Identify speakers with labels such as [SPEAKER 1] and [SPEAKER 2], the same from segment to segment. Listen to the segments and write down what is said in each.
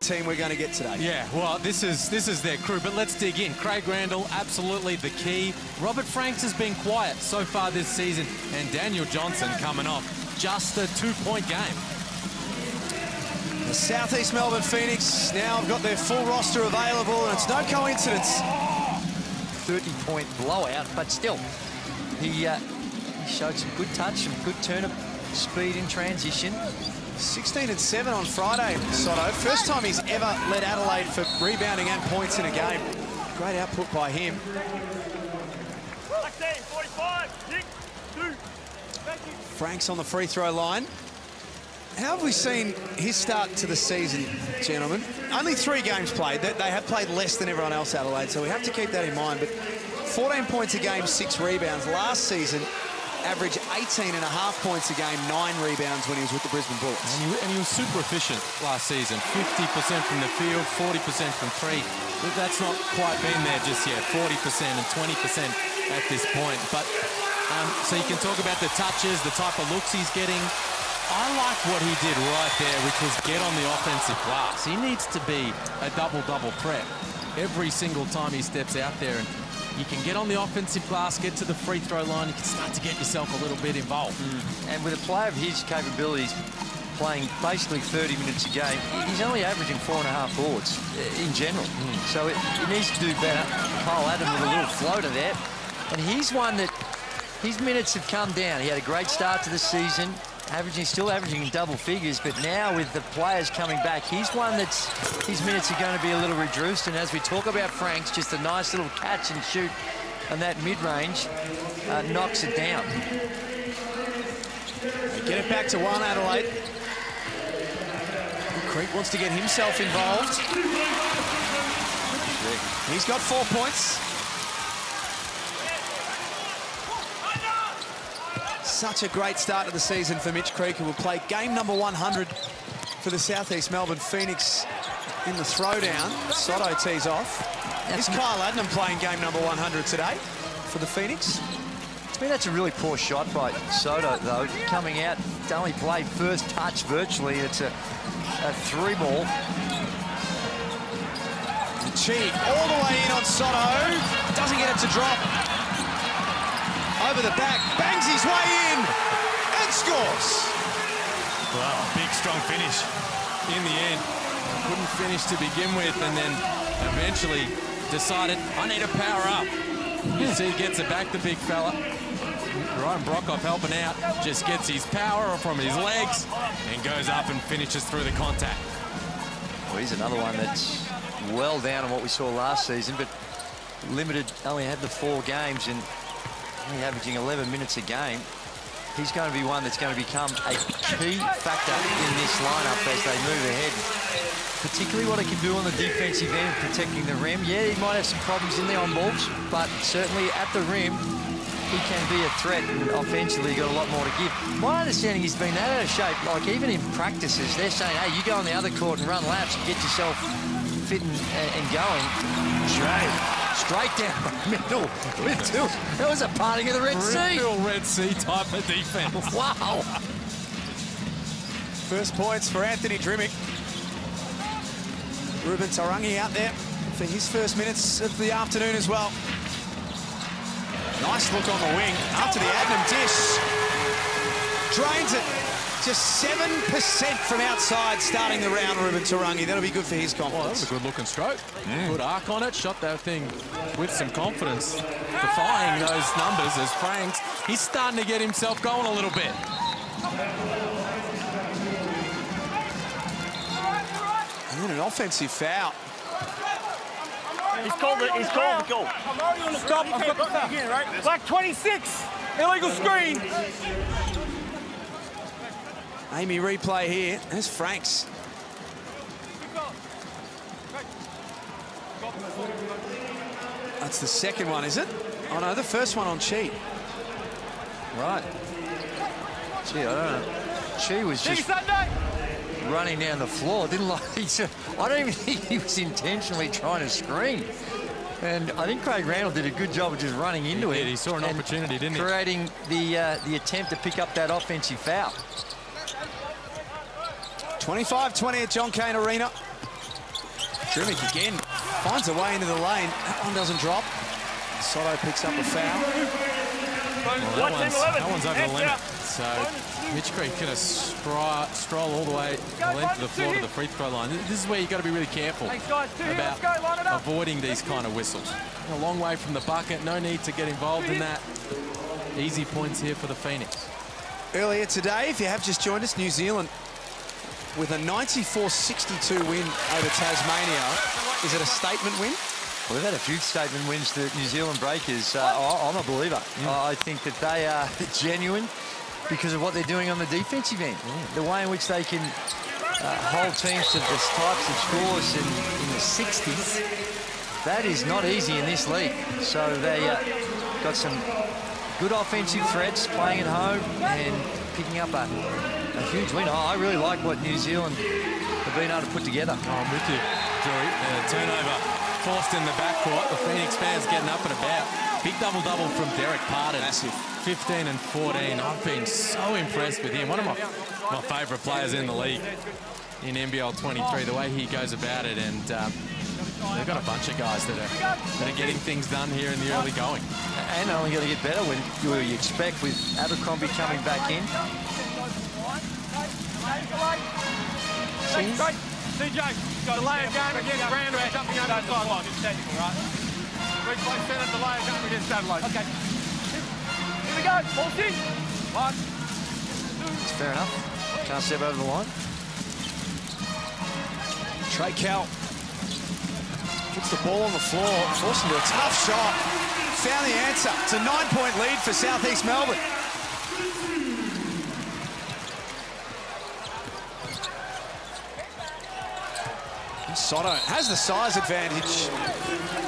[SPEAKER 1] Team we're going to get today.
[SPEAKER 2] Yeah, well, this is their crew, but let's dig in. Craig Randall, absolutely the key. Robert Franks has been quiet so far this season, and Daniel Johnson coming off just a 2-point game.
[SPEAKER 1] The Southeast Melbourne Phoenix now have got their full roster available, and it's no coincidence.
[SPEAKER 3] 30-point blowout, but still, he showed some good touch, some good turn-up speed in transition.
[SPEAKER 1] 16-7 on Friday, Sotto. First time he's ever led Adelaide for rebounding and points in a game. Great output by him.
[SPEAKER 4] 45, 6, 2.
[SPEAKER 1] Franks on the free throw line. How have we seen his start to the season, gentlemen? Only 3 games played. They have played less than everyone else, Adelaide, so we have to keep that in mind. But 14 points a game, 6 rebounds. Last season, averaged 18.5 points a game, 9 rebounds when he was with the Brisbane Bullets.
[SPEAKER 2] And he was super efficient last season. 50% from the field, 40% from 3. But that's not quite been there just yet. 40% and 20% at this point. But so you can talk about the touches, the type of looks he's getting. I like what he did right there, which was get on the offensive glass. He needs to be a double-double threat every single time he steps out there. And you can get on the offensive glass, get to the free throw line, you can start to get yourself a little bit involved.
[SPEAKER 3] And with a player of his capabilities, playing basically 30 minutes a game, he's only averaging 4.5 boards in general. So he needs to do better. Kyle Adam with a little floater there. And he's one that his minutes have come down. He had a great start to the season, still averaging in double figures, but now with the players coming back, he's one that's, his minutes are going to be a little reduced. And as we talk about Franks, just a nice little catch and shoot and that mid-range knocks it down.
[SPEAKER 1] They get it back to 1, Adelaide. Creek wants to get himself involved. He's got 4 points. Such a great start to the season for Mitch Creek, who will play game number 100 for the Southeast Melbourne Phoenix in the throwdown. Sotto tees off. Is Kyle Adnam playing game number 100 today for the Phoenix?
[SPEAKER 3] I mean, that's a really poor shot by Sotto, though. Coming out, only played first touch virtually. It's a 3-ball.
[SPEAKER 1] The cheat all the way in on Sotto. Doesn't get it to drop. Over the back, bangs his way in, and scores.
[SPEAKER 2] Wow, big, strong finish in the end. Couldn't finish to begin with, and then eventually decided, I need to power up. You see, he gets it back, the big fella. Ryan Brockhoff helping out, just gets his power from his legs and goes up and finishes through the contact.
[SPEAKER 3] Well, he's another one that's well down on what we saw last season, but limited, only had the 4 games and only averaging 11 minutes a game. He's going to be one that's going to become a key factor in this lineup as they move ahead. Particularly what he can do on the defensive end, protecting the rim. Yeah, he might have some problems in the on-balls, but certainly at the rim, he can be a threat, and offensively got a lot more to give. My understanding he's been that out of shape, like even in practices, they're saying, hey, you go on the other court and run laps and get yourself fit and going. Straight down the middle. That was a parting of the Red Sea.
[SPEAKER 2] Real Red Sea type of defense.
[SPEAKER 3] Wow.
[SPEAKER 1] First points for Anthony Drimmick. Ruben Tarangi out there for his first minutes of the afternoon as well. Nice look on the wing after the Adnam dish. Drains it. Just 7% from outside starting the round, Ruben Tarangi. That'll be good for his confidence.
[SPEAKER 2] Well, that was a good-looking stroke. Good arc on it. Shot that thing with some confidence. Defying those numbers as Franks. He's starting to get himself going a little bit.
[SPEAKER 1] And then an offensive foul.
[SPEAKER 4] He's called the goal. Stop. I've got the foul again, right? Black 26. Illegal screen.
[SPEAKER 1] Amy replay here. There's Franks. That's the second one, is it? Oh no, the first one on Chi.
[SPEAKER 3] Right. Gee, I don't know. Chi was just running down the floor. Didn't like. I don't even think he was intentionally trying to screen. And I think Craig Randall did a good job of just running into it.
[SPEAKER 2] He saw an opportunity, didn't he?
[SPEAKER 3] Creating the attempt to pick up that offensive foul.
[SPEAKER 1] 25-20 at John Cain Arena. Drimic again finds a way into the lane. That one doesn't drop. Sotto picks up a foul.
[SPEAKER 2] Well, that one's over the limit. So Mitch Creek going to stroll all the way the length of the floor to the free throw line. This is where you've got to be really careful about avoiding these kind of whistles. A long way from the bucket. No need to get involved in that. Easy points here for the Phoenix.
[SPEAKER 1] Earlier today, if you have just joined us, New Zealand with a 94-62 win over Tasmania. Is it a statement win?
[SPEAKER 3] Well, they've had a few statement wins, the New Zealand Breakers. I'm a believer. I think that they are genuine because of what they're doing on the defensive end. The way in which they can hold teams to this types of scores in the 60s, that is not easy in this league. So they got some good offensive threats playing at home and picking up a huge win. I really like what New Zealand have been able to put together.
[SPEAKER 2] I'm with you, Joey. Turnover forced in the backcourt. The Phoenix fans getting up and about. Big double-double from Derek Parton. Massive. 15 and 14. I've been so impressed with him. One of my favourite players in the league in NBL 23. The way he goes about it, and they've got a bunch of guys that are getting things done here in the early going.
[SPEAKER 3] And only going to get better when you expect with Abercrombie coming back in.
[SPEAKER 4] CJ, delay a game against Randall and jumping over the sideline. It's technical, right? Replay center, delay a game against Adelaide. Okay. Here we go. Ball's in. 1, 2.
[SPEAKER 3] It's fair enough. Can't step over the line.
[SPEAKER 1] Trey Cal puts the ball on the floor, forced into a tough shot. Found the answer. It's a 9-point lead for Southeast Melbourne. Sotto has the size advantage.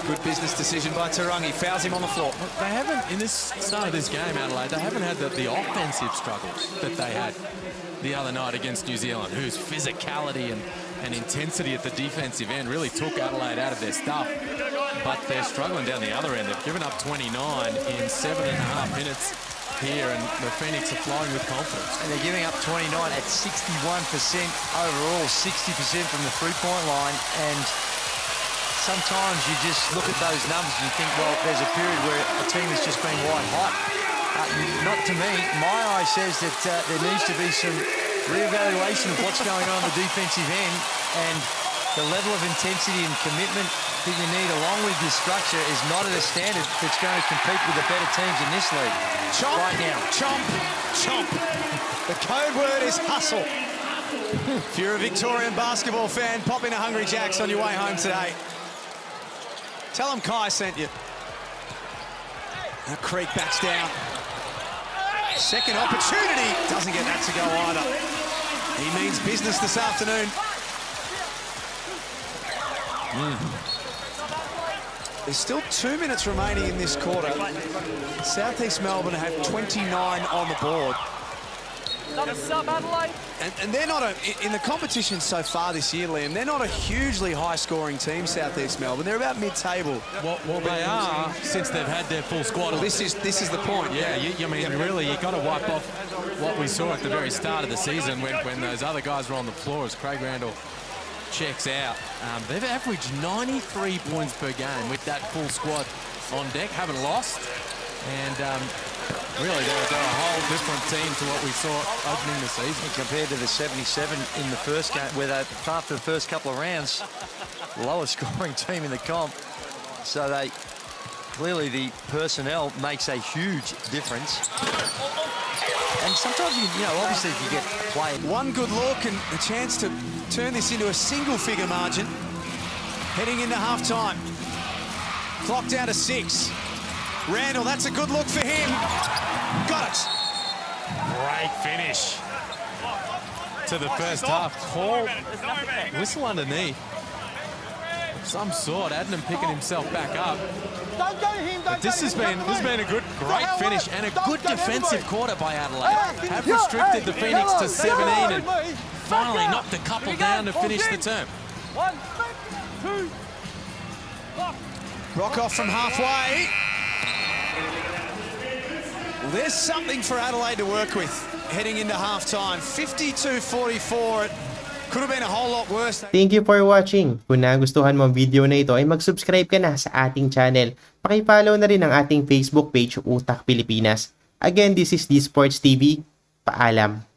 [SPEAKER 1] Good business decision by Tarangi. Fouls him on the floor.
[SPEAKER 2] They haven't, in this start of this game, Adelaide, they haven't had the offensive struggles that they had the other night against New Zealand, whose physicality and intensity at the defensive end really took Adelaide out of their stuff. But they're struggling down the other end. They've given up 29 in 7.5 minutes here, and the Phoenix are flowing with confidence.
[SPEAKER 3] And they're giving up 29 at 61% overall, 60% from the three-point line. And sometimes you just look at those numbers and you think, well, there's a period where a team has just been white hot. Not to me. My eye says that there needs to be some reevaluation of what's going on the defensive end, and the level of intensity and commitment that you need along with your structure is not at a standard that's going to compete with the better teams in this league.
[SPEAKER 1] Chomp,
[SPEAKER 3] right now.
[SPEAKER 1] Chomp, chomp. The code word is hustle. If you're a Victorian basketball fan, pop in a Hungry Jack's on your way home today. Tell them Kai sent you. Now Creek backs down. Second opportunity. Doesn't get that to go either. He means business this afternoon. There's still 2 minutes remaining in this quarter. Southeast Melbourne have 29 on the board. And they're not in the competition so far this year, Liam, they're not a hugely high-scoring team, Southeast Melbourne. They're about mid-table.
[SPEAKER 2] Well, they are since they've had their full squad.
[SPEAKER 1] Well, this is the point.
[SPEAKER 2] Yeah, I mean, really, you've got to wipe off what we saw at the very start of the season when those other guys were on the floor as Craig Randall checks out. They've averaged 93 points per game with that full squad on deck, haven't lost. And really, they're a whole different team to what we saw opening the season.
[SPEAKER 3] Compared to the 77 in the first game, where they, after the first couple of rounds, lowest scoring team in the comp. So they clearly, the personnel makes a huge difference. And sometimes, you know, obviously if you get play.
[SPEAKER 1] One good look and a chance to turn this into a single-figure margin. Heading into half-time. Clock down to 6. Randall, that's a good look for him. Got it.
[SPEAKER 2] Great finish to the first half. Call, whistle underneath. Some sort. Adnan picking himself back up. But this has been a great finish and a good defensive quarter by Adelaide. Have restricted the Phoenix to 17 and finally knocked a couple down to finish the term.
[SPEAKER 4] 1, 2.
[SPEAKER 1] Rockoff from halfway. Well, there's something for Adelaide to work with heading into halftime. 52-44 at Could have been a whole lot worse.
[SPEAKER 5] Thank you for watching. Kung nagustuhan mo ang video na ito ay mag-subscribe ka na sa ating channel. Paki-follow na rin ang ating Facebook page Utak Pilipinas. Again, this is D Sports TV. Paalam.